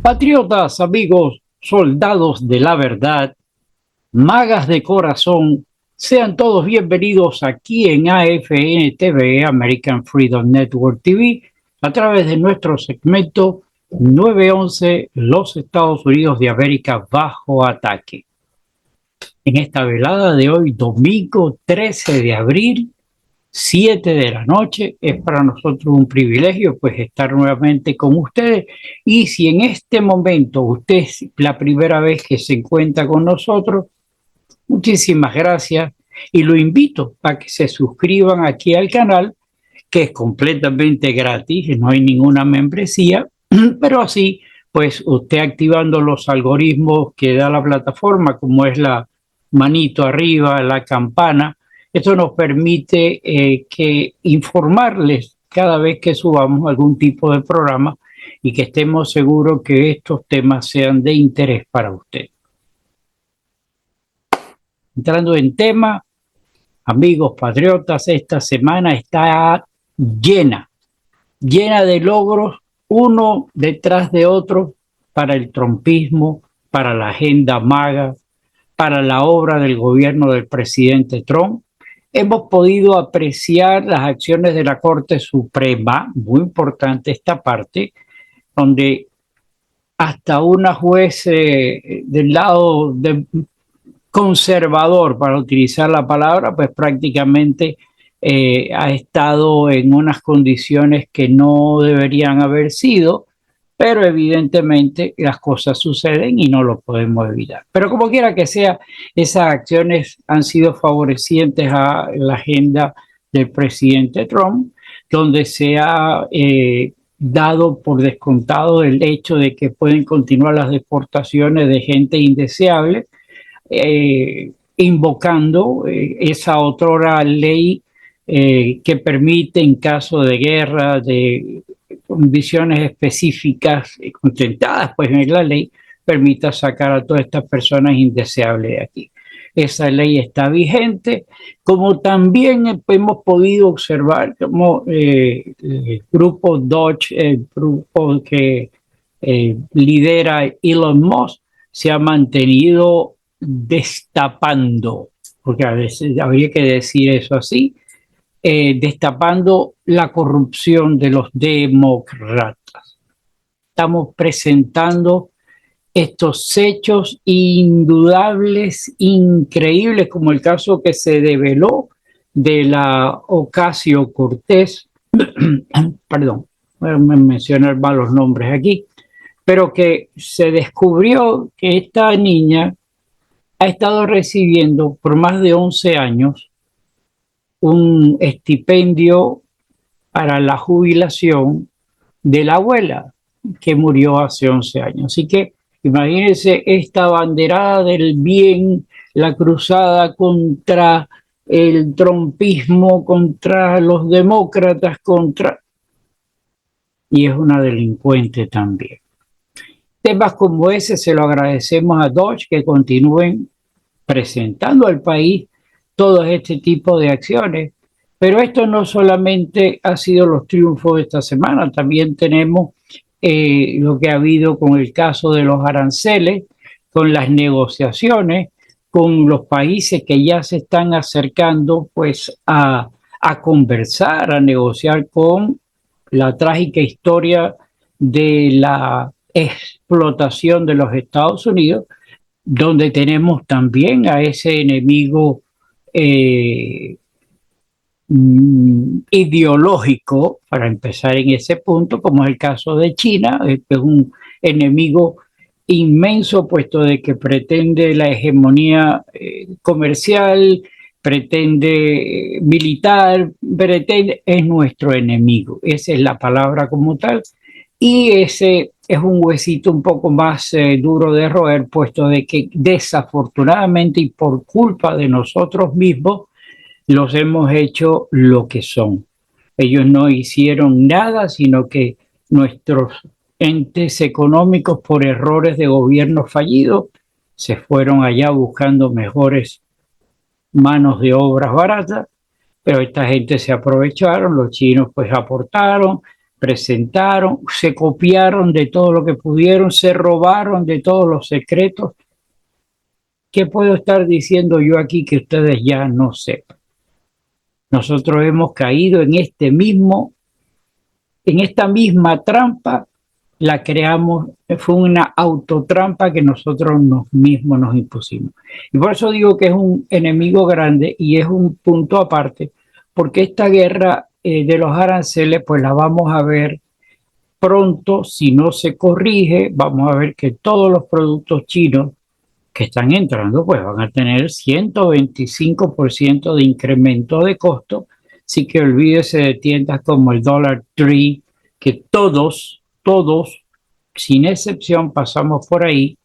Patriotas, amigos, soldados de la verdad, magas de corazón, sean todos bienvenidos aquí en AFN TV, American Freedom Network TV, a través de nuestro segmento 911, los Estados Unidos de América bajo ataque. En esta velada de hoy, domingo 13 de abril, 7 de la noche, es para nosotros un privilegio pues estar nuevamente con ustedes, y si en este momento usted es la primera vez que se encuentra con nosotros, muchísimas gracias y lo invito a que se suscriban aquí al canal, que es completamente gratis, no hay ninguna membresía, pero así pues usted activando los algoritmos que da la plataforma, como es la manito arriba, la campana, esto nos permite que informarles cada vez que subamos algún tipo de programa y que estemos seguros que estos temas sean de interés para usted. Entrando en tema, amigos patriotas, esta semana está llena de logros, uno detrás de otro, para el trumpismo, para la agenda MAGA, para la obra del gobierno del presidente Trump. Hemos podido apreciar las acciones de la Corte Suprema, muy importante esta parte, donde hasta una juez del lado conservador, para utilizar la palabra, pues prácticamente ha estado en unas condiciones que no deberían haber sido, pero evidentemente las cosas suceden y no lo podemos evitar. Pero como quiera que sea, esas acciones han sido favorecientes a la agenda del presidente Trump, donde se ha dado por descontado el hecho de que pueden continuar las deportaciones de gente indeseable, invocando esa otrora ley que permite, en caso de guerra, de condiciones específicas contentadas pues en la ley, permita sacar a todas estas personas indeseables de aquí. Esa ley está vigente, como también hemos podido observar como el grupo Dodge, el grupo que lidera Elon Musk, se ha mantenido destapando, porque a veces habría que decir eso así, destapando la corrupción de los demócratas. Estamos presentando estos hechos indudables, increíbles, como el caso que se develó de la Ocasio-Cortez, perdón, me mencionar mal los nombres aquí, pero que se descubrió que esta niña ha estado recibiendo por más de 11 años un estipendio para la jubilación de la abuela, que murió hace 11 años. Así que imagínense esta banderada del bien, la cruzada contra el trumpismo, contra los demócratas, y es una delincuente también. Temas como ese se lo agradecemos a Dodge, que continúen presentando al país todo este tipo de acciones. Pero esto no solamente ha sido los triunfos de esta semana, también tenemos lo que ha habido con el caso de los aranceles, con las negociaciones, con los países que ya se están acercando pues a conversar, a negociar con la trágica historia de la explotación de los Estados Unidos, donde tenemos también a ese enemigo ideológico, para empezar en ese punto, como es el caso de China, que es un enemigo inmenso, puesto de que pretende la hegemonía comercial, pretende militar, es nuestro enemigo. Esa es la palabra como tal, y ese es un huesito un poco más duro de roer, puesto de que desafortunadamente y por culpa de nosotros mismos los hemos hecho lo que son. Ellos no hicieron nada, sino que nuestros entes económicos, por errores de gobierno fallidos, se fueron allá buscando mejores manos de obras baratas, pero esta gente se aprovecharon, los chinos pues aportaron, presentaron, se copiaron de todo lo que pudieron, se robaron de todos los secretos. ¿Qué puedo estar diciendo yo aquí que ustedes ya no sepan? Nosotros hemos caído en esta misma trampa, la creamos, fue una autotrampa que nosotros mismos nos impusimos. Y por eso digo que es un enemigo grande y es un punto aparte, porque esta guerra de los aranceles, pues la vamos a ver pronto. Si no se corrige, vamos a ver que todos los productos chinos que están entrando, pues van a tener 125% de incremento de costo. Así que olvídese de tiendas como el Dollar Tree, que todos, sin excepción, pasamos por ahí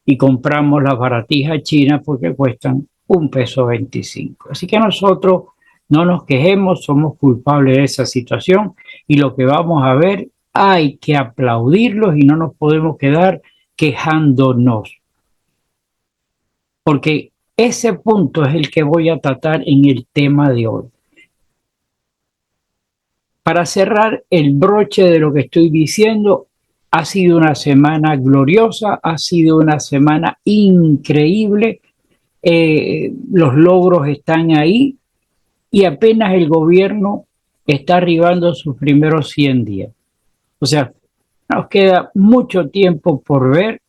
y compramos las baratijas chinas porque cuestan $1.25. Así que nosotros no nos quejemos, somos culpables de esa situación y lo que vamos a ver hay que aplaudirlos y no nos podemos quedar quejándonos, porque ese punto es el que voy a tratar en el tema de hoy. Para cerrar el broche de lo que estoy diciendo, ha sido una semana gloriosa, ha sido una semana increíble, los logros están ahí y apenas el gobierno está arribando sus primeros 100 días. O sea, nos queda mucho tiempo por ver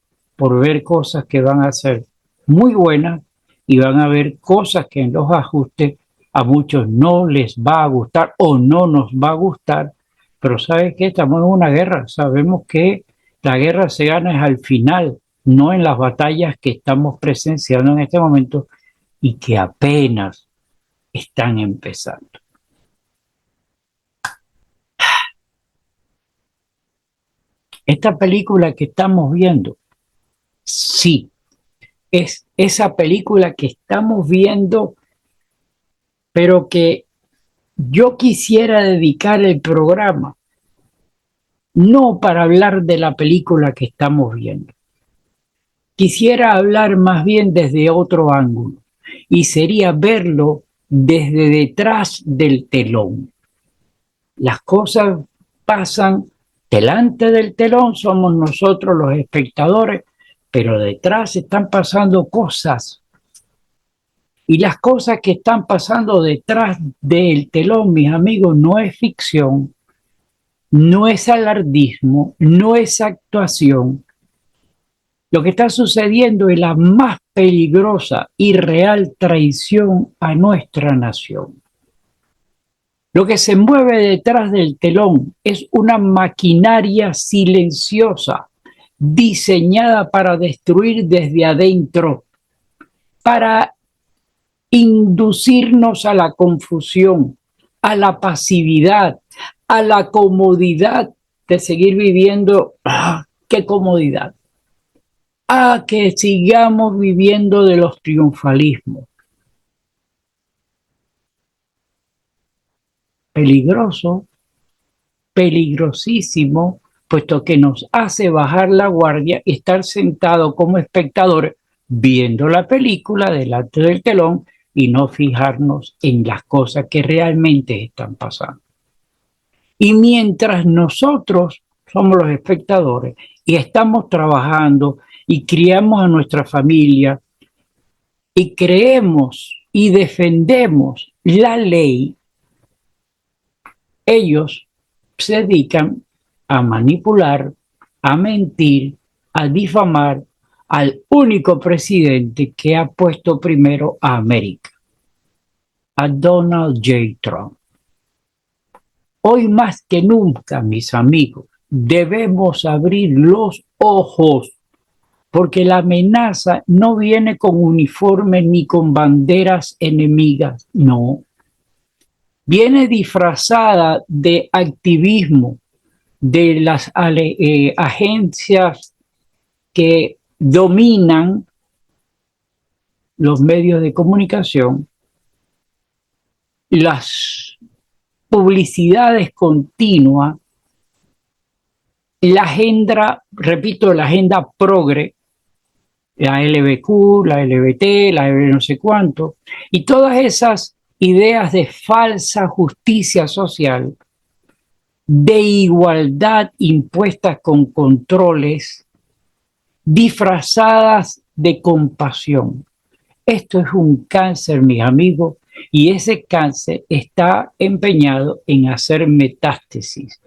cosas que van a ser muy buenas y van a haber cosas que en los ajustes a muchos no les va a gustar o no nos va a gustar, pero ¿sabes qué? Estamos en una guerra, sabemos que la guerra se gana es al final, no en las batallas que estamos presenciando en este momento y que apenas están empezando. Esta película que estamos viendo, sí, es esa película que estamos viendo, pero que yo quisiera dedicar el programa no para hablar de la película que estamos viendo. Quisiera hablar más bien desde otro ángulo y sería verlo desde detrás del telón. Las cosas pasan delante del telón, somos nosotros los espectadores, pero detrás están pasando cosas. Y las cosas que están pasando detrás del telón, mis amigos, no es ficción, no es alardismo, no es actuación. Lo que está sucediendo es la más peligrosa y real traición a nuestra nación. Lo que se mueve detrás del telón es una maquinaria silenciosa, diseñada para destruir desde adentro, para inducirnos a la confusión, a la pasividad, a la comodidad de seguir viviendo. ¡Qué comodidad! A que sigamos viviendo de los triunfalismos. Peligroso, peligrosísimo, puesto que nos hace bajar la guardia y estar sentado como espectadores viendo la película delante del telón y no fijarnos en las cosas que realmente están pasando. Y mientras nosotros somos los espectadores y estamos trabajando y criamos a nuestra familia y creemos y defendemos la ley, ellos se dedican a manipular, a mentir, a difamar al único presidente que ha puesto primero a América, a Donald J. Trump. Hoy más que nunca, mis amigos, debemos abrir los ojos, porque la amenaza no viene con uniformes ni con banderas enemigas, no. Viene disfrazada de activismo de las agencias que dominan los medios de comunicación, las publicidades continuas, la agenda, repito, la agenda progre, la LBQ, la LBT, la LB no sé cuánto, y todas esas ideas de falsa justicia social de igualdad impuestas con controles disfrazadas de compasión. Esto es un cáncer, mis amigos, y ese cáncer está empeñado en hacer metástasis.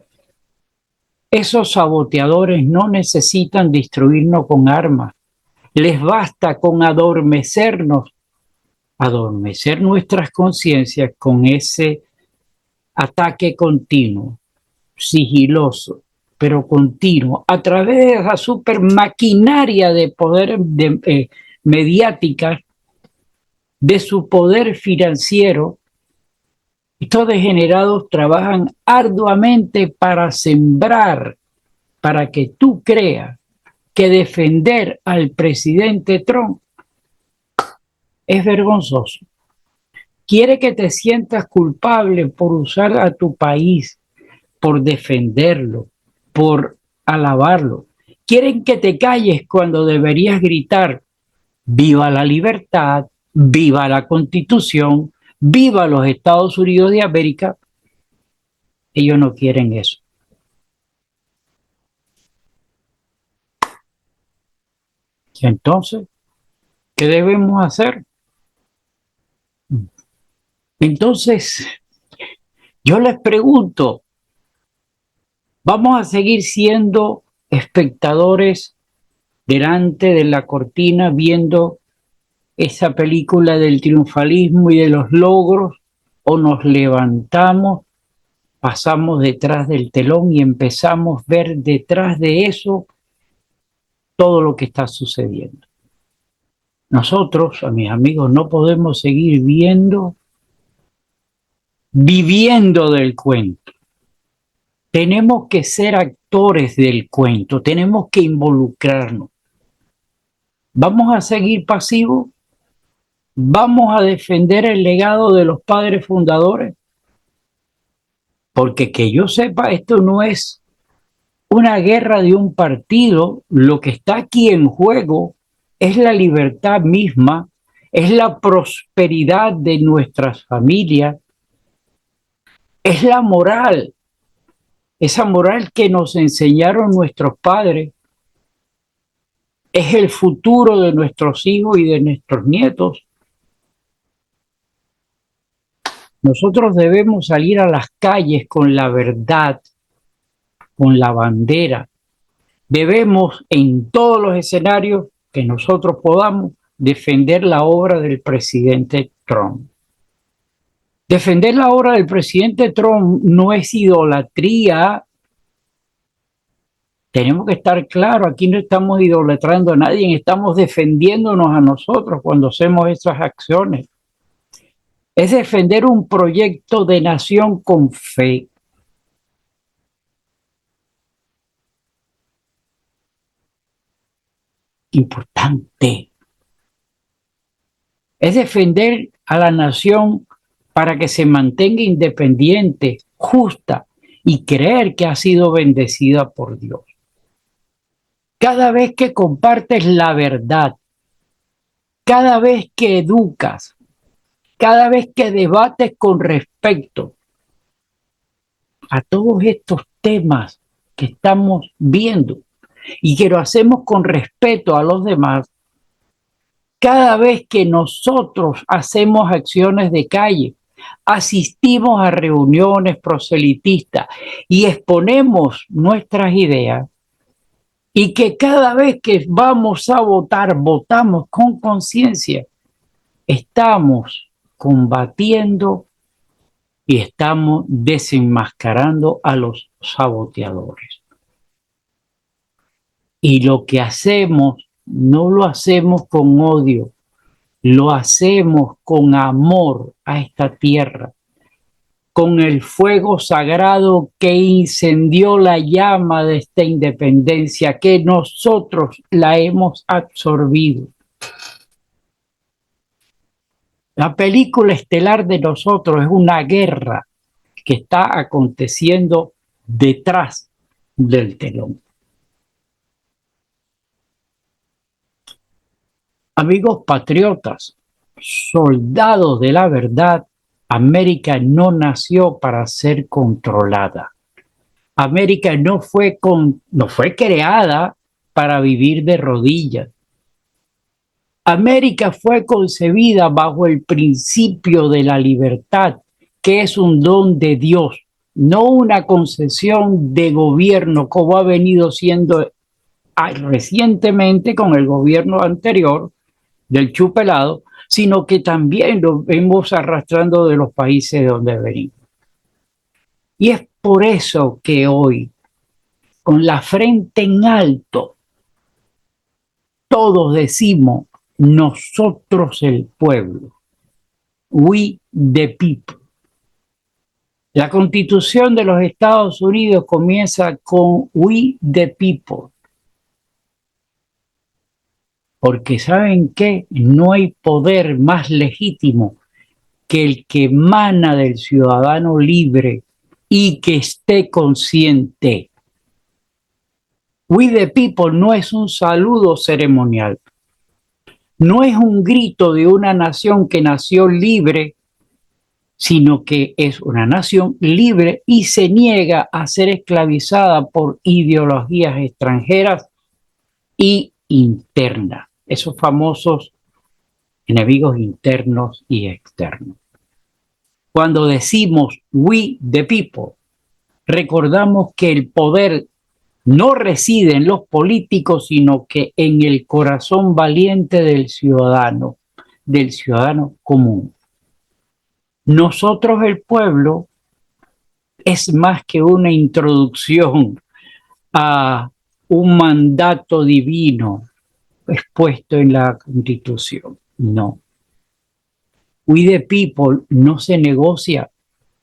Esos saboteadores no necesitan destruirnos con armas. Les basta con adormecernos, adormecer nuestras conciencias con ese ataque continuo, sigiloso, pero continuo, a través de esa super maquinaria de poder mediática, de su poder financiero. Estos degenerados trabajan arduamente para sembrar, para que tú creas que defender al presidente Trump es vergonzoso. Quiere que te sientas culpable por usar a tu país, por defenderlo, por alabarlo. Quieren que te calles cuando deberías gritar: viva la libertad, viva la Constitución, viva los Estados Unidos de América. Ellos no quieren eso. Y entonces, ¿qué debemos hacer? Entonces, yo les pregunto, ¿vamos a seguir siendo espectadores delante de la cortina viendo esa película del triunfalismo y de los logros, o nos levantamos, pasamos detrás del telón y empezamos a ver detrás de eso todo lo que está sucediendo? Nosotros, a mis amigos, no podemos seguir viviendo del cuento. Tenemos que ser actores del cuento, tenemos que involucrarnos. ¿Vamos a seguir pasivos? ¿Vamos a defender el legado de los padres fundadores? Porque que yo sepa, esto no es una guerra de un partido. Lo que está aquí en juego es la libertad misma, es la prosperidad de nuestras familias, es la moral, esa moral que nos enseñaron nuestros padres, es el futuro de nuestros hijos y de nuestros nietos. Nosotros debemos salir a las calles con la verdad, con la bandera. Debemos, en todos los escenarios que nosotros podamos, defender la obra del presidente Trump. Defender la obra del presidente Trump no es idolatría. Tenemos que estar claros, aquí no estamos idolatrando a nadie, estamos defendiéndonos a nosotros cuando hacemos esas acciones. Es defender un proyecto de nación con fe. Importante. Es defender a la nación para que se mantenga independiente, justa y creer que ha sido bendecida por Dios. Cada vez que compartes la verdad, cada vez que educas, cada vez que debates con respecto a todos estos temas que estamos viendo y que lo hacemos con respeto a los demás, cada vez que nosotros hacemos acciones de calle, asistimos a reuniones proselitistas y exponemos nuestras ideas, y que cada vez que vamos a votar, votamos con conciencia, estamos combatiendo y estamos desenmascarando a los saboteadores. Y lo que hacemos, no lo hacemos con odio, lo hacemos con amor a esta tierra, con el fuego sagrado que incendió la llama de esta independencia, que nosotros la hemos absorbido. La película estelar de nosotros es una guerra que está aconteciendo detrás del telón. Amigos patriotas, soldados de la verdad, América no nació para ser controlada. América no fue creada para vivir de rodillas. América fue concebida bajo el principio de la libertad, que es un don de Dios, no una concesión de gobierno como ha venido siendo recientemente con el gobierno anterior del chupelado, sino que también lo vemos arrastrando de los países de donde venimos. Y es por eso que hoy, con la frente en alto, todos decimos nosotros el pueblo, we the people. La Constitución de los Estados Unidos comienza con we the people. Porque ¿saben qué? No hay poder más legítimo que el que emana del ciudadano libre y que esté consciente. We the people no es un saludo ceremonial, no es un grito de una nación que nació libre, sino que es una nación libre y se niega a ser esclavizada por ideologías extranjeras y internas, esos famosos enemigos internos y externos. Cuando decimos we the people, recordamos que el poder no reside en los políticos, sino que en el corazón valiente del ciudadano común. Nosotros el pueblo es más que una introducción a un mandato divino expuesto en la Constitución. No. We the people no se negocia,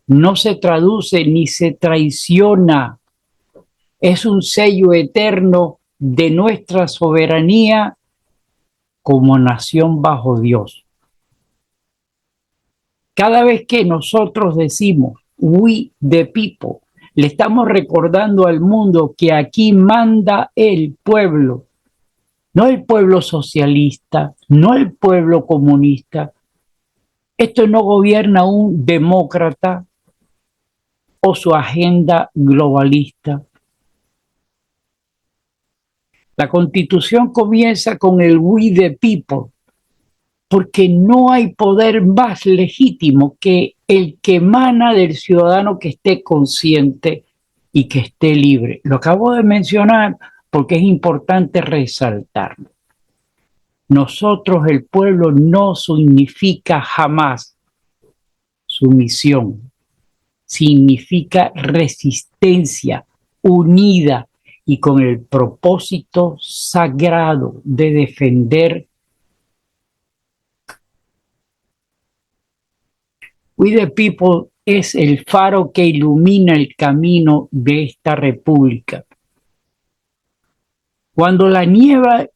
no se traduce ni se traiciona. Es un sello eterno de nuestra soberanía como nación bajo Dios. Cada vez que nosotros decimos we the people, le estamos recordando al mundo que aquí manda el pueblo, no el pueblo socialista, no el pueblo comunista. Esto no gobierna un demócrata o su agenda globalista. La Constitución comienza con el we the people, porque no hay poder más legítimo que el que emana del ciudadano que esté consciente y que esté libre. Lo acabo de mencionar porque es importante resaltarlo. Nosotros, el pueblo, no significa jamás sumisión, significa resistencia unida y con el propósito sagrado de defender. We the people es el faro que ilumina el camino de esta república. Cuando la niebla,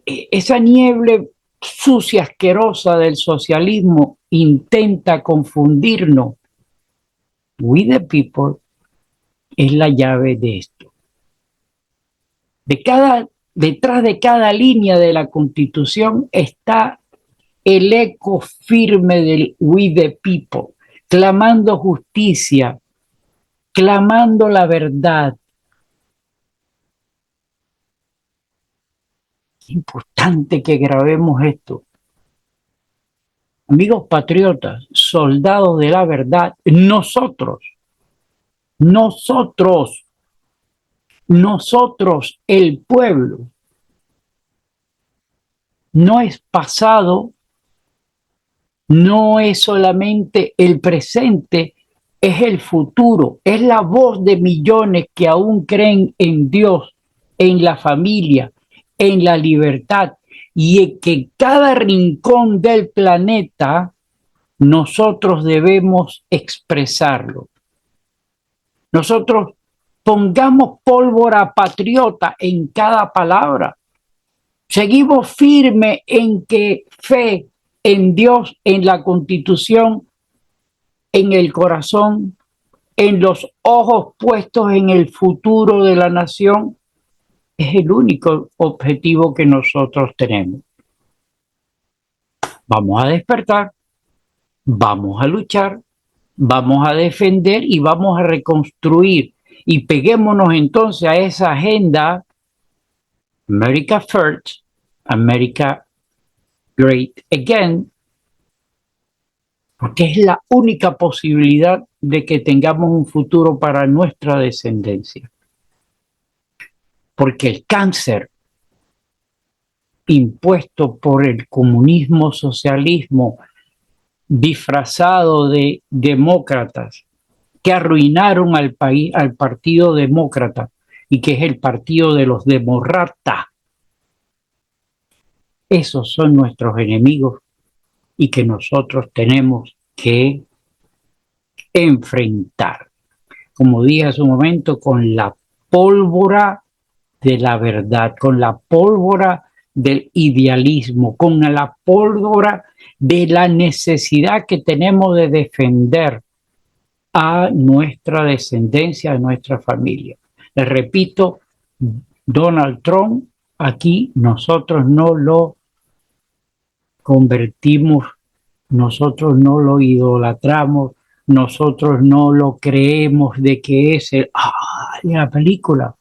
esa niebla sucia, asquerosa del socialismo intenta confundirnos, we the people es la llave de esto. Detrás de cada línea de la Constitución está el eco firme del we the people, clamando justicia, clamando la verdad. Es importante que grabemos esto. Amigos patriotas, soldados de la verdad, nosotros, el pueblo, no es pasado, no es solamente el presente, es el futuro, es la voz de millones que aún creen en Dios, en la familia, en la libertad y que cada rincón del planeta nosotros debemos expresarlo. Nosotros pongamos pólvora patriota en cada palabra. Seguimos firmes en que fe en Dios, en la Constitución, en el corazón, en los ojos puestos en el futuro de la nación, es el único objetivo que nosotros tenemos. Vamos a despertar, vamos a luchar, vamos a defender y vamos a reconstruir y peguémonos entonces a esa agenda America First, America Great Again, porque es la única posibilidad de que tengamos un futuro para nuestra descendencia. Porque el cáncer impuesto por el comunismo, socialismo, disfrazado de demócratas, que arruinaron al país, al Partido Demócrata, y que es el partido de los demócratas. Esos son nuestros enemigos y que nosotros tenemos que enfrentar, como dije hace un momento, con la pólvora de la verdad, con la pólvora del idealismo, con la pólvora de la necesidad que tenemos de defender a nuestra descendencia, a nuestra familia. Les repito, Donald Trump, aquí nosotros no lo convertimos, nosotros no lo idolatramos, nosotros no lo creemos de que es el de la película,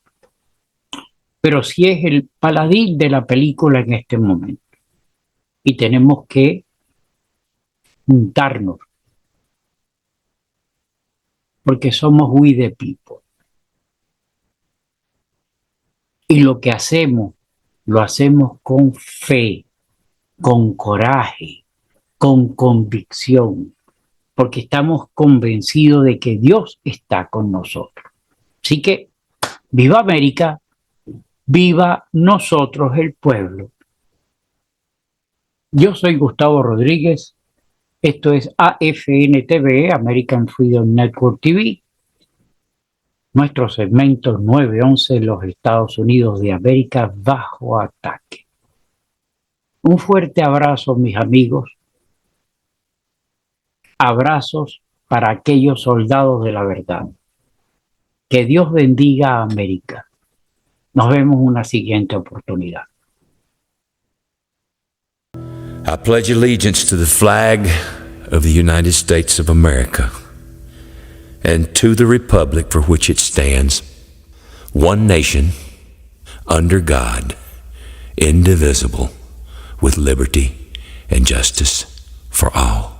pero sí es el paladín de la película en este momento. Y tenemos que juntarnos, porque somos we the people. Y lo que hacemos, lo hacemos con fe, con coraje, con convicción, porque estamos convencidos de que Dios está con nosotros. Así que, viva América, viva nosotros el pueblo. Yo soy Gustavo Rodríguez, esto es AFN TV, American Freedom Network TV, nuestro segmento 911, los Estados Unidos de América bajo ataque. Un fuerte abrazo, mis amigos. Abrazos para aquellos soldados de la verdad. Que Dios bendiga a América. Nos vemos en una siguiente oportunidad. I pledge allegiance to the flag of the United States of America and to the republic for which it stands, one nation, under God, indivisible, with liberty and justice for all.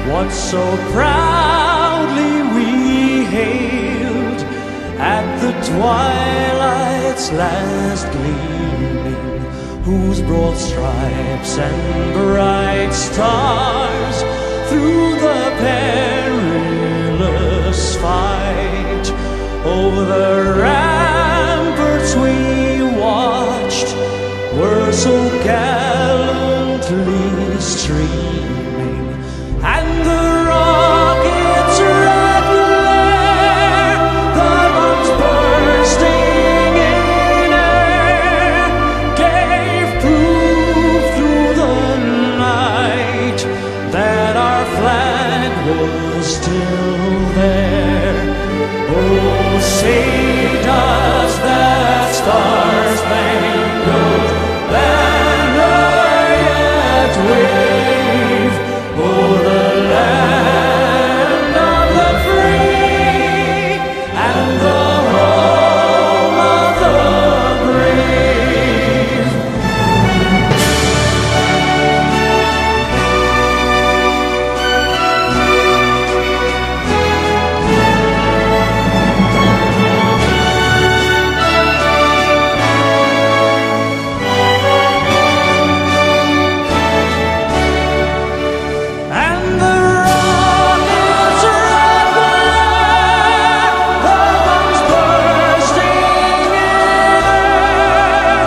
What so proudly we hailed at the twilight's last gleaming, whose broad stripes and bright stars through the perilous fight over the ramparts we watched were so gallantly streaming. And the rockets' red glare, the bombs bursting in air, gave proof through the night that our flag was still there. Oh, say does that star-spangled banner yet wave o'er the land of the free and the home of the brave? And the rockets' red glare, the bombs bursting in air,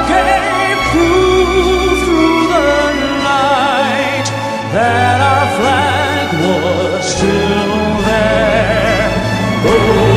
gave proof through the night that our flag was still there. Oh,